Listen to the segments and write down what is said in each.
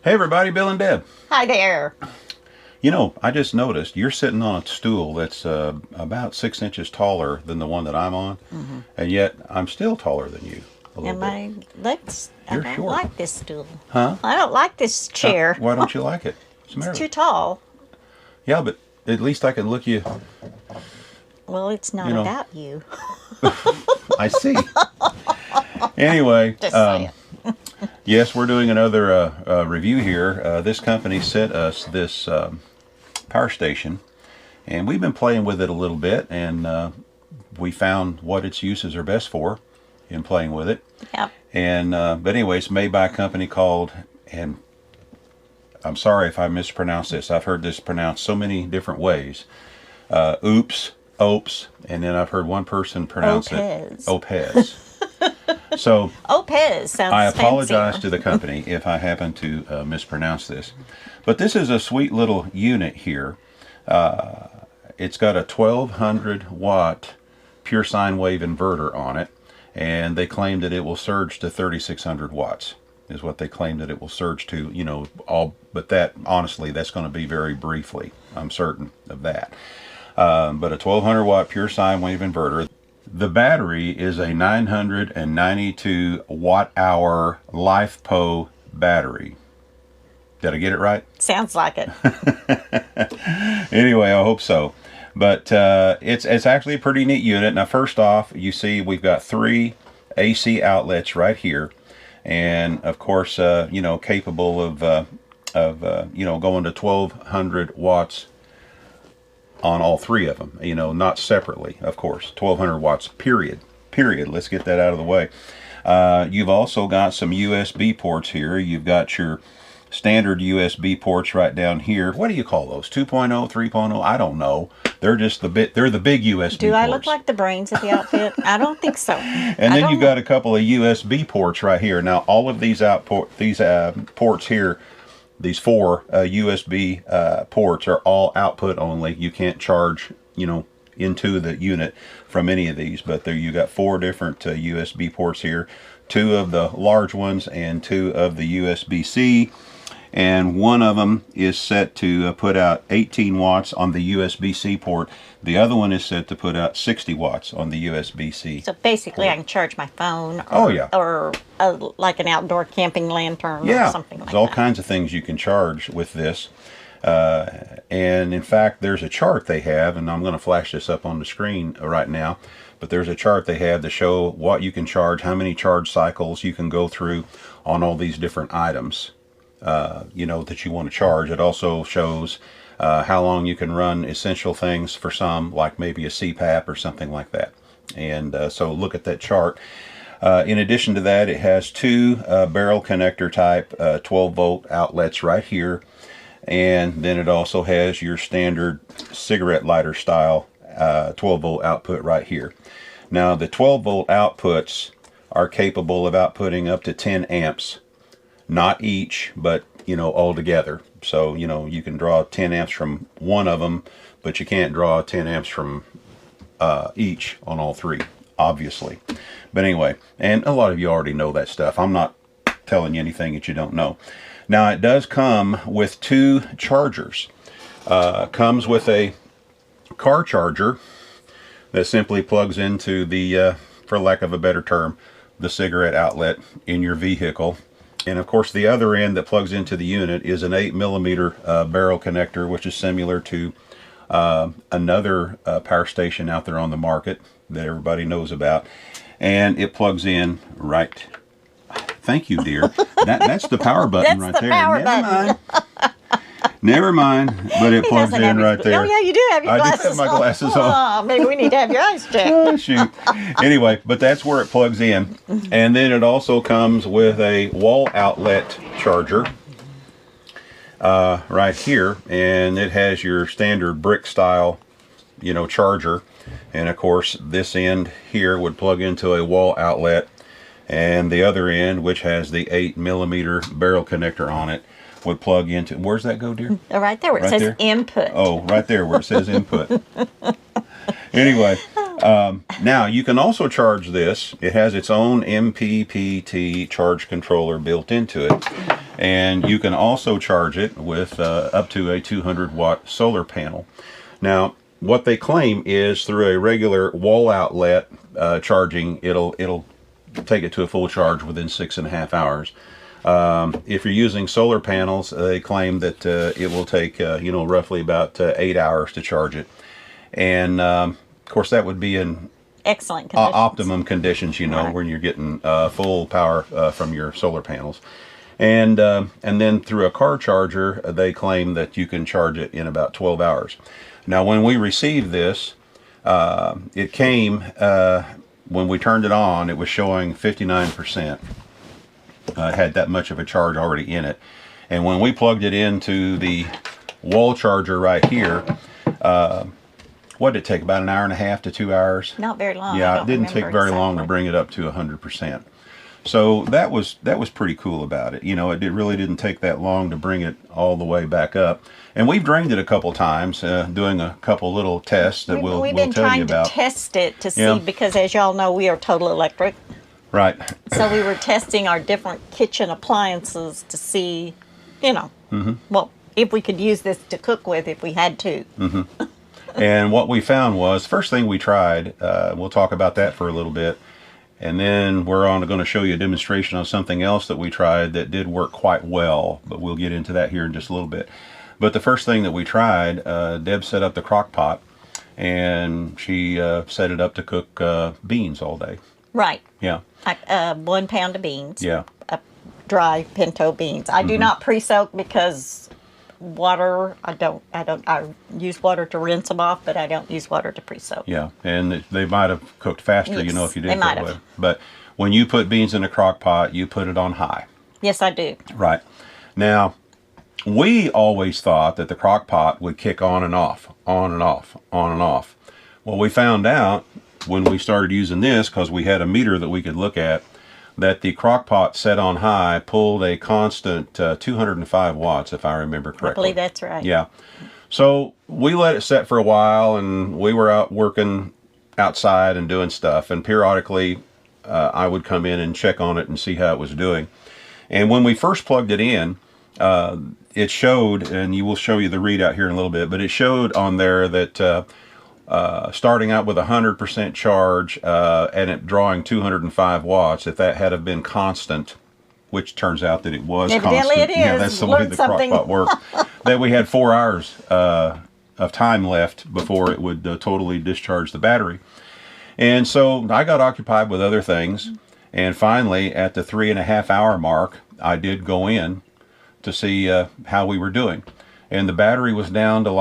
Hey everybody, Bill and Deb. Hi there. You know, I just noticed you're sitting on a stool that's about 6 inches taller than the one that I'm on, and yet I'm still taller than you a little bit. I You're don't short. like this stool. Huh? I don't like this chair. Why don't you like it? What's the matter It's with too it? tall. Yeah, but at least I can look you. Well, it's not You know. about you. I see. Anyway, Just saying. yes, we're doing another review here. This company sent us this power station, and we've been playing with it a little bit, and we found what its uses are best for in playing with it. Yep. And but anyway, it's made by a company called, and I'm sorry if I mispronounce this. I've heard this pronounced so many different ways. Oupes, and then I've heard one person pronounce it Oupes. So Oupes sounds I apologize fancy. to the company if I happen to mispronounce this. But this is a sweet little unit here. It's got a 1200 watt pure sine wave inverter on it, and they claim that it will surge to 3600 watts is what they claim that it will surge to, you know, but that, honestly, that's going to be very briefly. I'm certain of that. But a 1200 watt pure sine wave inverter. The battery is a 992 watt hour LifePo battery. Did I get it right? Sounds like it. Anyway, I hope so. But it's actually a pretty neat unit. Now, first off, you see we've got 3 AC outlets right here, and of course, you know, capable of you know, going to 1200 watts on all 3 of them. You know, not separately, of course. 1200 watts. Period. Let's get that out of the way. You've also got some USB ports here. You've got your standard USB ports right down here. What do you call those? 2.0, 3.0? I don't know. They're just the big USB Do ports. I look like the brains of the outfit? I don't think so. And then you've got a couple of USB ports right here. Now, all of these ports here, these 4 USB ports are all output only. You can't charge, you know, into the unit from any of these. But there you got 4 different USB ports here. 2 of the large ones and 2 of the USB-C. And one of them is set to put out 18 watts on the USB-C port. The other one is set to put out 60 watts on the USB-C. So basically, I can charge my phone. Or, Oh, yeah. Or like an outdoor camping lantern or something like there's all that. kinds of things you can charge with this. And in fact, there's a chart they have, and I'm going to flash this up on the screen right now. But there's a chart they have to show what you can charge, how many charge cycles you can go through on all these different items. You know, that you want to charge. It also shows how long you can run essential things for some, like maybe a CPAP or something like that. And so look at that chart. In addition to that, it has 2 barrel connector type 12 volt outlets right here. And then it also has your standard cigarette lighter style 12 volt output right here. Now, the 12 volt outputs are capable of outputting up to 10 amps. Not each, but, you know, all together. So, you know, you can draw 10 amps from one of them, but you can't draw 10 amps from each on all 3, obviously. But anyway, and a lot of you already know that stuff. I'm not telling you anything that you don't know. Now, it does come with 2 chargers. Comes with a car charger that simply plugs into the, for lack of a better term, the cigarette outlet in your vehicle. And of course, the other end that plugs into the unit is an 8mm barrel connector, which is similar to another power station out there on the market that everybody knows about. And it plugs in right. Thank you, dear. That's the power button right there. Power button. Never mind, but it plugs in right there. Oh, yeah, you do have your glasses on. I do have my glasses on. Oh, maybe we need to have your eyes checked. Oh, shoot. Anyway, but that's where it plugs in. And then it also comes with a wall outlet charger right here. And it has your standard brick style, you know, charger. And of course, this end here would plug into a wall outlet. And the other end, which has the 8mm barrel connector on it, would plug into, where's that go, dear? Right there where it says input. Oh, right there where it says input. Anyway, Now, you can also charge this. It has its own MPPT charge controller built into it. And you can also charge it with up to a 200-watt solar panel. Now, what they claim is through a regular wall outlet charging, it'll take it to a full charge within 6.5 hours. If you're using solar panels, they claim that it will take, roughly about 8 hours to charge it. And, of course, that would be in excellent conditions. Optimum conditions, Right. when you're getting full power from your solar panels. And then through a car charger, they claim that you can charge it in about 12 hours. Now, when we received this, it came, when we turned it on, it was showing 59%. It had that much of a charge already in it. And when we plugged it into the wall charger right here, what did it take? About 1.5 to 2 hours? Not very long. Yeah, it didn't take very long to bring it up to 100%. So that was pretty cool about it. It really didn't take that long to bring it all the way back up. And we've drained it a couple times, doing a couple little tests that we'll tell you about. We've been trying to test it to see, because as y'all know, we are total electric. Right. So we were testing our different kitchen appliances to see, well, if we could use this to cook with if we had to. And what we found was, first thing we tried, we'll talk about that for a little bit, and then we're going to show you a demonstration on something else that we tried that did work quite well, but we'll get into that here in just a little bit. But the first thing that we tried, Deb set up the Crockpot, and she set it up to cook beans all day. Right. Yeah. 1 pound of beans. Yeah. Dry pinto beans. I do not pre-soak because water, I use water to rinse them off, but I don't use water to pre-soak. Yeah, and they might have cooked faster, Yes, if you did they it might that way. have. But when you put beans in a crock pot, you put it on high. Yes, I do. Right. Now, we always thought that the crock pot would kick on and off, on and off, on and off. Well, we found out when we started using this, because we had a meter that we could look at, that the crock pot set on high pulled a constant 205 watts, if I remember correctly. I believe that's right. Yeah. So we let it set for a while, and we were out working outside and doing stuff, and periodically I would come in and check on it and see how it was doing. And when we first plugged it in, it showed, and we'll show you the readout here in a little bit, but it showed on there that starting out with 100% charge and it drawing 205 watts, if that had have been constant, which turns out that it was Evidently constant. it is. Yeah, that's the way the something. Crockpot works. That we had 4 hours of time left before it would totally discharge the battery. And so I got occupied with other things, and finally at the 3.5 hour mark, I did go in to see how we were doing. And the battery was down to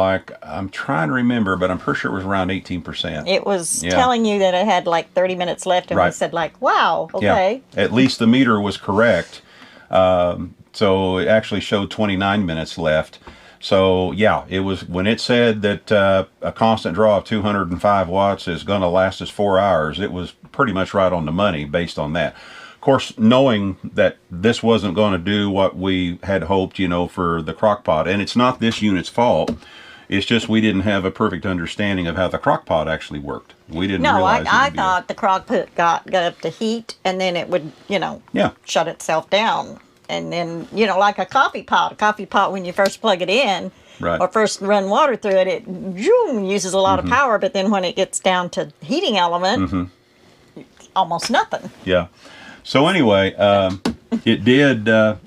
I'm trying to remember, but I'm pretty sure it was around 18%. It was telling you that it had 30 minutes left, and we said wow, okay. Yeah. At least the meter was correct. So it actually showed 29 minutes left. So yeah, it was when it said that a constant draw of 205 watts is going to last us 4 hours, it was pretty much right on the money based on that. Of course, knowing that this wasn't going to do what we had hoped, for the Crockpot, and it's not this unit's fault. It's just we didn't have a perfect understanding of how the Crockpot actually worked. We didn't realize I thought the Crockpot got up to heat, and then it would, shut itself down. And then, like a coffee pot, when you first plug it in, right, or first run water through it, it uses a lot of power, but then when it gets down to heating element, almost nothing. Yeah. So anyway, it did, the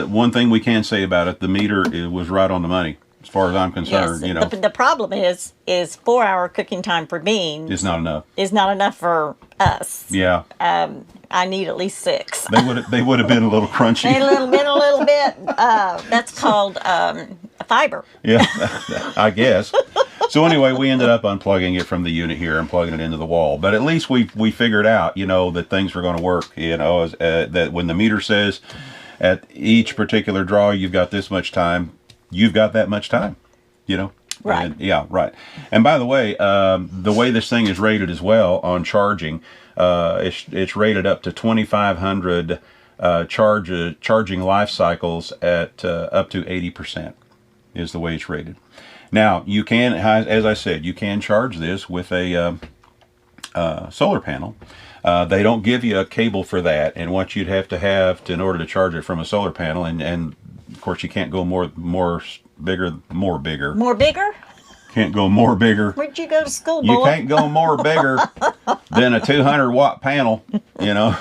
one thing we can say about it, the meter was right on the money, as far as I'm concerned. Yes, the problem is 4 hour cooking time for beans is not enough. Is not enough for us. Yeah. I need at least 6. They would have been a little crunchy. A little bit. That's called fiber. Yeah, I guess. So anyway, we ended up unplugging it from the unit here and plugging it into the wall. But at least we figured out, that things were going to work. That when the meter says at each particular draw you've got this much time, you've got that much time. Right. And, yeah, right. And by the way this thing is rated as well on charging, it's rated up to 2,500 charging life cycles at up to 80% is the way it's rated. Now, you can, as I said, you can charge this with a solar panel. They don't give you a cable for that, and what you'd have to in order to charge it from a solar panel, and of course you can't go more bigger. More bigger? Can't go more bigger. Where'd you go to school, boy? You can't go more bigger than a 200-watt panel, you know.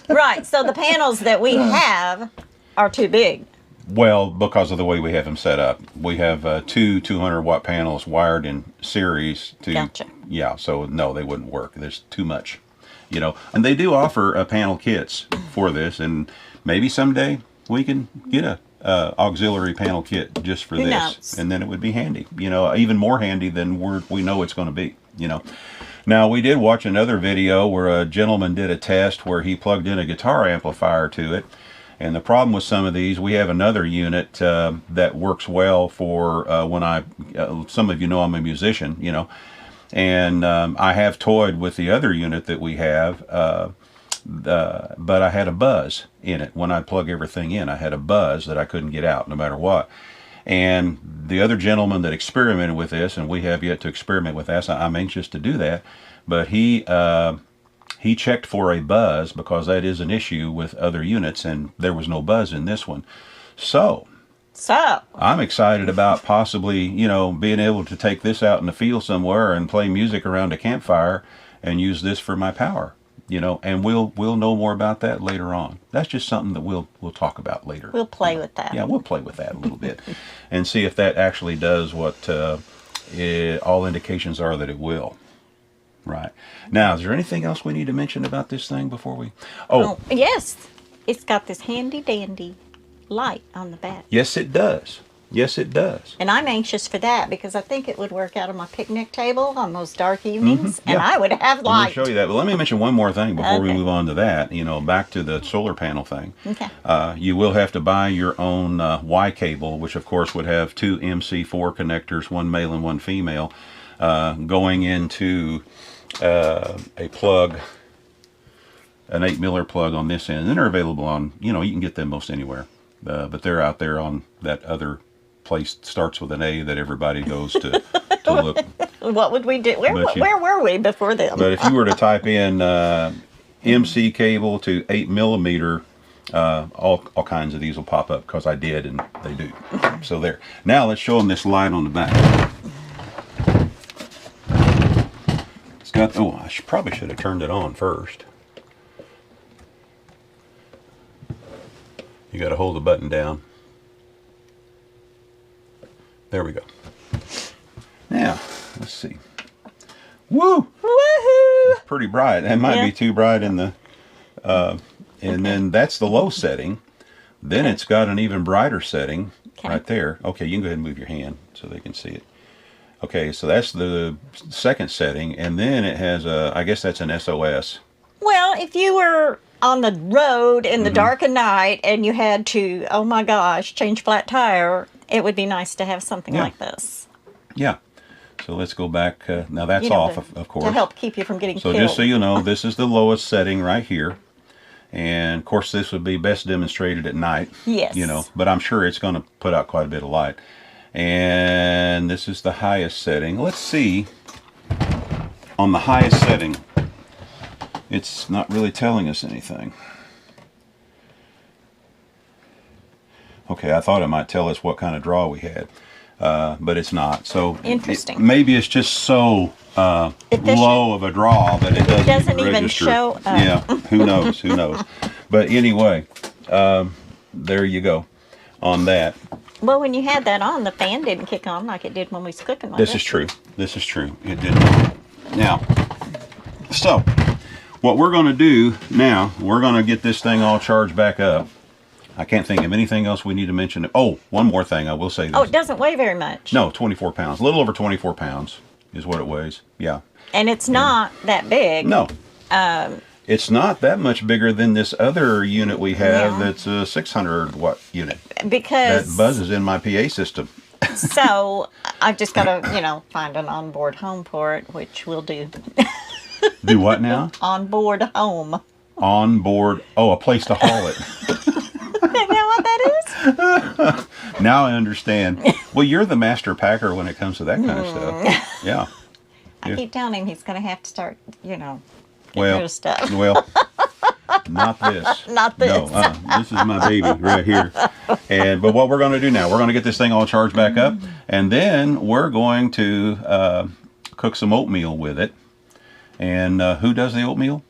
Right, so the panels that we have are too big. Well, because of the way we have them set up. We have two 200-watt panels wired in series to... Gotcha. Yeah, so no, they wouldn't work. There's too much, you know. And they do offer panel kits for this, and maybe someday we can get a auxiliary panel kit just for Who this, knows? and then it would be handy, you know, even more handy than we know it's going to be, you know. Now, we did watch another video where a gentleman did a test where he plugged in a guitar amplifier to it, and the problem with some of these, we have another unit that works well for when some of you know I'm a musician, you know, and I have toyed with the other unit that we have, but I had a buzz in it. When I plug everything in, I had a buzz that I couldn't get out no matter what. And the other gentleman that experimented with this, and we have yet to experiment with that, so I'm anxious to do that, but he checked for a buzz because that is an issue with other units, and there was no buzz in this one. So I'm excited about possibly, you know, being able to take this out in the field somewhere and play music around a campfire and use this for my power. You know, and we'll know more about that later on. That's just something that we'll talk about later. We'll play with that. Yeah, we'll play with that a little bit and see if that actually does what all indications are that it will. Right. Now, is there anything else we need to mention about this thing before we... Oh, yes. It's got this handy dandy light on the back. yes, it does. Yes, it does. And I'm anxious for that because I think it would work out on my picnic table on those dark evenings, and yeah. I would have light. Let me show you that. But let me mention one more thing before we Okay. move on to that. You know, back to the solar panel thing. Okay. You will have to buy your own Y cable, which of course would have two MC4 connectors, one male and one female, going into a plug, an 8 Miller plug on this end. And they're available on, you know, you can get them most anywhere. But they're out there on that other place, starts with an A, that everybody goes to look. What would we do? Where were we before them? But if you were to type in MC cable to 8 mm, all kinds of these will pop up, because I did, and they do. So there. Now let's show them this light on the back. It's got, oh, I probably should have turned it on first. You got to hold the button down. There we go. Now, let's see. Woo! Woohoo! It's pretty bright. It might be too bright in the... and then that's the low setting. Then it's got an even brighter setting right there. Okay, you can go ahead and move your hand so they can see it. Okay, so that's the second setting. And then it has a... I guess that's an SOS. Well, if you were on the road in the dark of night and you had to, oh my gosh, change flat tire, it would be nice to have something like this. Yeah. So let's go back. Now that's off, of course. To help keep you from getting killed. So just so you know, this is the lowest setting right here. And of course this would be best demonstrated at night. Yes. You know, but I'm sure it's going to put out quite a bit of light. And this is the highest setting. Let's see. On the highest setting, it's not really telling us anything. Okay, I thought it might tell us what kind of draw we had, but it's not. So interesting. Maybe it's just so low of a draw that it doesn't even register. Show up. Yeah, who knows? Who knows? But anyway, there you go on that. Well, when you had that on, the fan didn't kick on like it did when we was cooking. This is true. This is true. It didn't. Now, so what we're going to do now, we're going to get this thing all charged back up. I can't think of anything else we need to mention. Oh, one more thing. I will say this. Oh, it doesn't weigh very much. No, 24 pounds. A little over 24 pounds is what it weighs. Yeah. And it's not that big. No. It's not that much bigger than this other unit we have that's a 600-watt unit. Because... that buzzes in my PA system. So, I've just got to, you know, find an onboard home for it, which we'll do. Do what now? Onboard home. Onboard. Oh, a place to haul it. You know what that is? Now I understand. Well, you're the master packer when it comes to that kind of stuff. Yeah. I keep telling him he's going to have to start, you know, getting Well, rid of stuff. well, not this. Not this. No, this is my baby right here. But what we're going to do now, we're going to get this thing all charged back up, and then we're going to cook some oatmeal with it. And who does the oatmeal?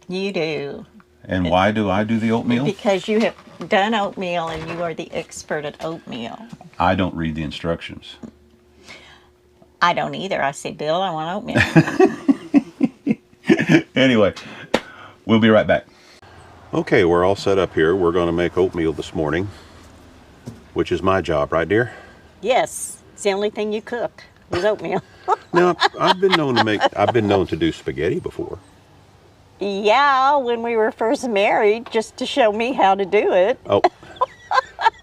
You do. And why do I do the oatmeal? Because you have done oatmeal and you are the expert at oatmeal. I don't read the instructions. I don't either. I say, Bill, I want oatmeal. Anyway, we'll be right back. Okay, we're all set up here. We're going to make oatmeal this morning, which is my job, right, dear? Yes, it's the only thing you cook is oatmeal. Now, I've been known to do spaghetti before. Yeah, when we were first married, just to show me how to do it. Oh,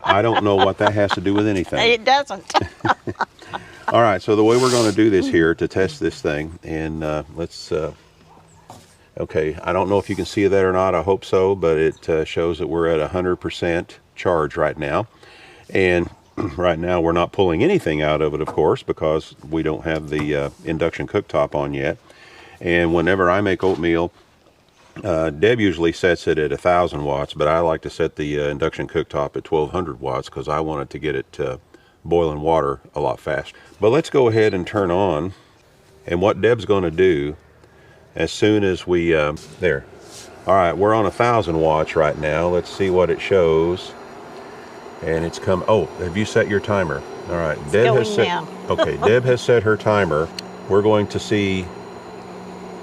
I don't know what that has to do with anything. It doesn't. All right, so the way we're going to do this here to test this thing, and let's, okay, I don't know if you can see that or not, I hope so, but it shows that we're at 100% charge right now. And right now we're not pulling anything out of it, of course, because we don't have the induction cooktop on yet. And whenever I make oatmeal, Deb usually sets it at 1,000 watts, but I like to set the induction cooktop at 1,200 watts because I want it to get it boiling water a lot faster. But let's go ahead and turn on, and what Deb's going to do as soon as we, there. All right, we're on 1,000 watts right now. Let's see what it shows. And it's come, oh, have you set your timer? All right, Deb has set, down. okay, Deb has set her timer. We're going to see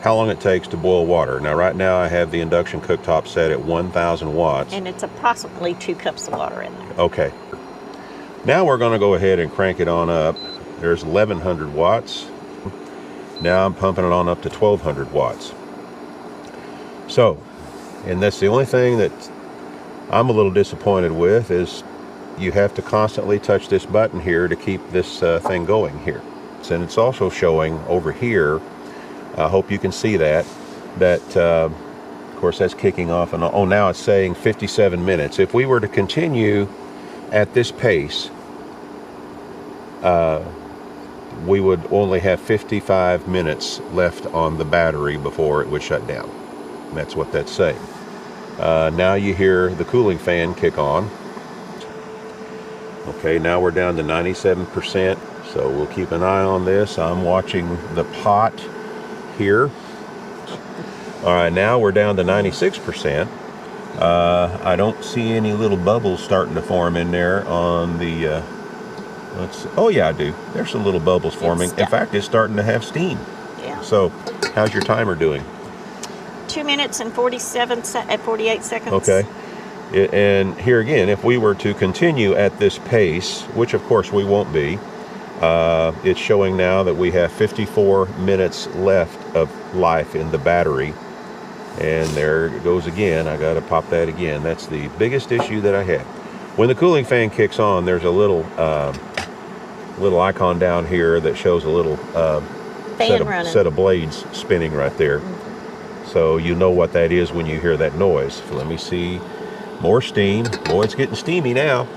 how long it takes to boil water. Now, right now I have the induction cooktop set at 1,000 watts. And it's approximately 2 cups of water in there. Okay. Now we're going to go ahead and crank it on up. There's 1,100 watts. Now I'm pumping it on up to 1,200 watts. So, and that's the only thing that I'm a little disappointed with is you have to constantly touch this button here to keep this thing going here. And it's also showing over here, I hope you can see that, of course that's kicking off, and oh, now it's saying 57 minutes. If we were to continue at this pace, we would only have 55 minutes left on the battery before it would shut down. And that's what that's saying. Now you hear the cooling fan kick on. Okay, now we're down to 97%, so we'll keep an eye on this. I'm watching the pot here. All right, now we're down to 96%. I don't see any little bubbles starting to form in there on the, let's see. Oh yeah, I do. There's some little bubbles forming. In fact, it's starting to have steam. Yeah. So, how's your timer doing? 2 minutes and 48 seconds. Okay. And here again, if we were to continue at this pace, which of course we won't be, it's showing now that we have 54 minutes left of life in the battery. And there it goes again. I got to pop that again. That's the biggest issue that I have. When the cooling fan kicks on, there's a little icon down here that shows a little set of blades spinning right there. So you know what that is when you hear that noise. So let me see. More steam. Boy, it's getting steamy now.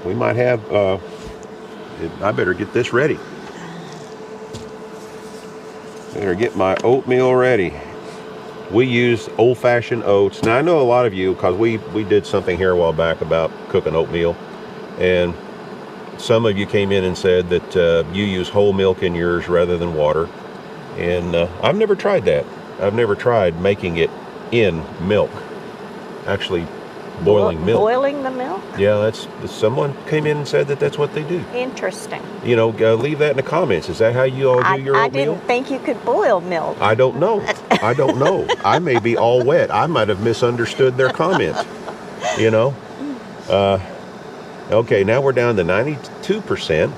We might have, I better get this ready. Better get my oatmeal ready. We use old-fashioned oats. Now I know a lot of you, because we did something here a while back about cooking oatmeal, and some of you came in and said that you use whole milk in yours rather than water, and I've never tried that. I've never tried making it in milk, actually boiling milk. Boiling the milk? Yeah, that's, someone came in and said that that's what they do. Interesting. You know, leave that in the comments. Is that how you all do your I oatmeal? didn't think you could boil milk. I don't know. I don't know. I may be all wet. I might have misunderstood their comment. You know? Okay, now we're down to 92%.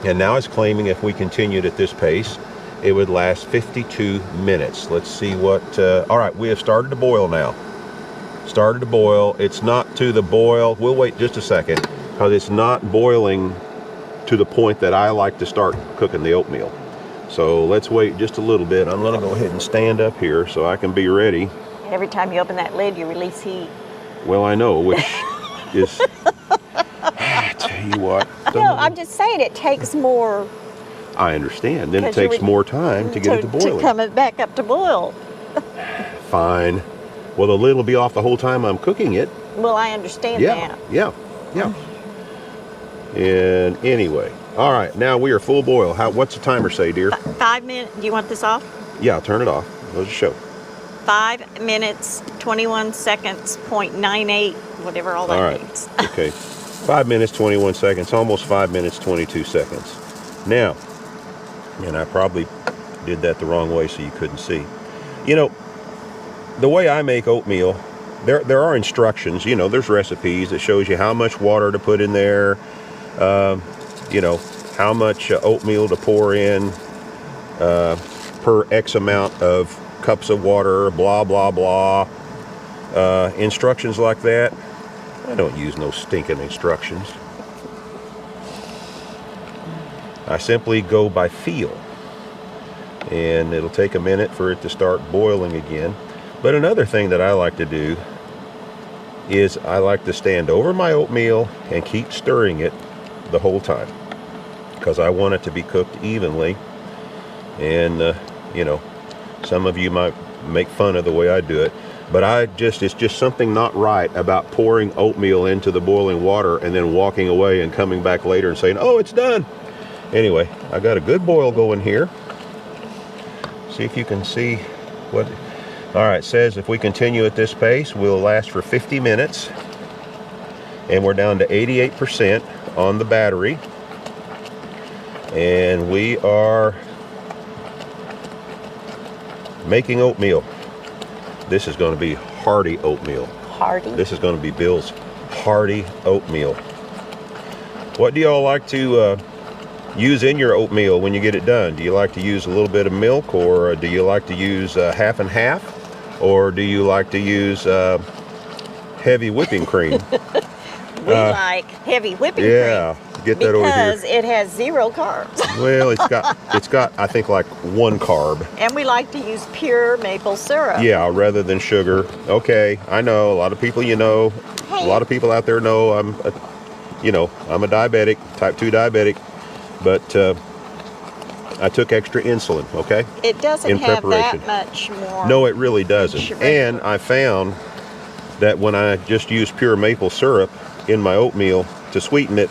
And now it's claiming if we continued at this pace, it would last 52 minutes. Let's see what... all right, we have started to boil now. Started to boil. It's not to the boil. We'll wait just a second, because it's not boiling to the point that I like to start cooking the oatmeal. So let's wait just a little bit. I'm going to go ahead and stand up here so I can be ready. Every time you open that lid, you release heat. Well, I know, which is... I tell you what. No, I'm just saying it takes more I understand. Then it 'Cause you takes would- more time to get it to boiling. To come it back up to boil. Fine. Well, the lid will be off the whole time I'm cooking it. Well, I understand Yeah, that. yeah, yeah. And anyway, all right, now we are full boil. What's the timer say, dear? 5 minutes. Do you want this off? Yeah, I'll turn it off. Let's show. 5 minutes, 21 seconds, 0.98, whatever all that All right. means. Okay. 5 minutes, 21 seconds, almost 5 minutes, 22 seconds. Now, and I probably did that the wrong way so you couldn't see. You know, the way I make oatmeal, there are instructions, you know, there's recipes that shows you how much water to put in there, you know, how much oatmeal to pour in per X amount of cups of water, blah, blah, blah. Instructions like that. I don't use no stinking instructions. I simply go by feel. And it'll take a minute for it to start boiling again. But another thing that I like to do is I like to stand over my oatmeal and keep stirring it the whole time, because I want it to be cooked evenly. And you know, some of you might make fun of the way I do it, but it's just something not right about pouring oatmeal into the boiling water and then walking away and coming back later and saying, oh, it's done. Anyway, I got a good boil going here. See if you can see what. All right, it says if we continue at this pace, we'll last for 50 minutes. And we're down to 88% on the battery. And we are making oatmeal. This is going to be hearty oatmeal. Hearty. This is going to be Bill's hearty oatmeal. What do y'all like to use in your oatmeal when you get it done? Do you like to use a little bit of milk, or do you like to use half and half, or do you like to use heavy whipping cream? We like heavy whipping cream. Yeah, get that over here. Because it has 0 carbs. Well, it's got I think like 1 carb. And we like to use pure maple syrup. Yeah, rather than sugar. Okay, I know a lot of people, you know, a lot of people out there know I'm a diabetic, type 2 diabetic, but I took extra insulin, okay? It doesn't in have preparation. that much more. No, it really doesn't. Sugar. And I found that when I just use pure maple syrup in my oatmeal to sweeten it,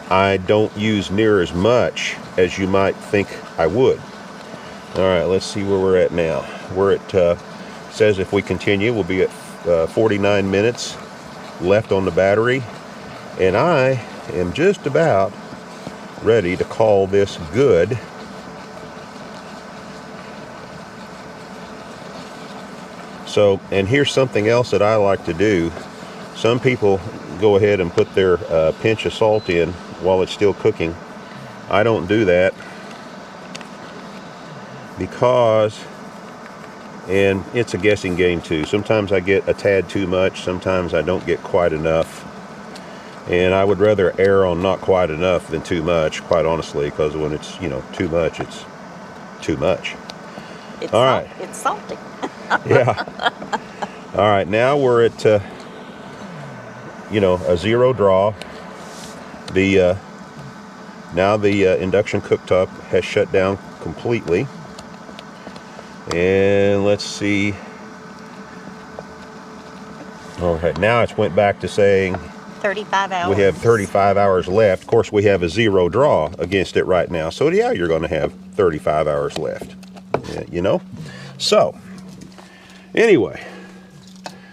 I don't use near as much as you might think I would. All right, let's see where we're at now. We're at, says if we continue, we'll be at 49 minutes left on the battery. And I am just about ready to call this good. So, and here's something else that I like to do. Some people go ahead and put their pinch of salt in while it's still cooking. I don't do that because, and it's a guessing game too. Sometimes I get a tad too much, sometimes I don't get quite enough. And I would rather err on not quite enough than too much, quite honestly, because when it's, you know, too much, it's too much. It's all right. It's salty. Yeah. All right, now we're at, a 0 draw. Now the induction cooktop has shut down completely. And let's see. All right, now it's went back to saying 35 hours. we have 35 hours left. Of course, we have a 0 draw against it right now. So yeah, you're going to have 35 hours left. Yeah, you know? So, anyway.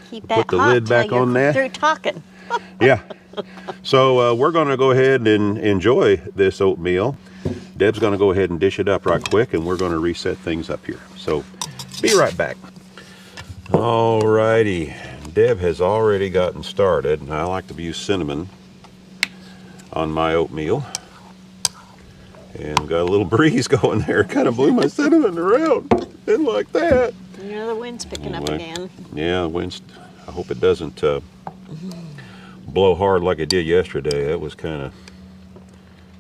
Keep that put the hot lid back till on you're that. through talking. Yeah. So we're going to go ahead and enjoy this oatmeal. Deb's going to go ahead and dish it up right quick, and we're going to reset things up here. So be right back. All righty. Deb has already gotten started, and I like to use cinnamon on my oatmeal. And got a little breeze going there. Kind of blew my cinnamon around. Didn't like that. You know, the wind's picking up again. Yeah, the wind's, I hope it doesn't blow hard like it did yesterday. It was kind of,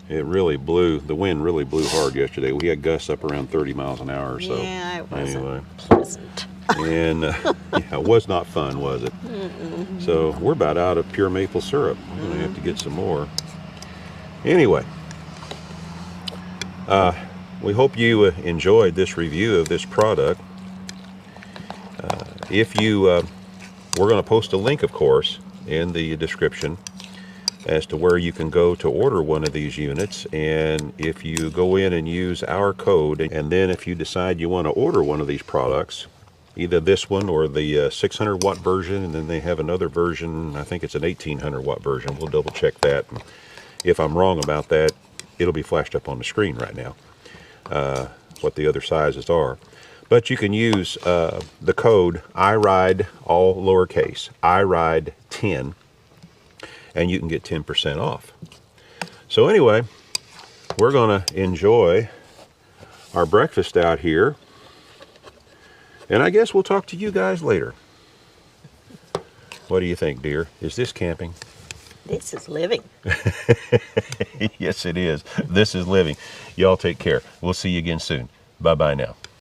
it really blew, the wind really blew hard yesterday. We had gusts up around 30 miles an hour or so. Yeah, it wasn't anyway. pleasant. And yeah, it was not fun, was it? So we're about out of pure maple syrup. We're going to have to get some more. Anyway, We hope you enjoyed this review of this product. If you, we're going to post a link, of course, in the description as to where you can go to order one of these units. And if you go in and use our code, and then if you decide you want to order one of these products, either this one or the 600 watt version, and then they have another version, I think it's an 1800 watt version. We'll double check that. If I'm wrong about that, it'll be flashed up on the screen right now, what the other sizes are. But you can use the code IRIDE, all lowercase, IRIDE10, and you can get 10% off. So anyway, we're going to enjoy our breakfast out here, and I guess we'll talk to you guys later. What do you think, dear? Is this camping? This is living. Yes, it is. This is living. Y'all take care. We'll see you again soon. Bye-bye now.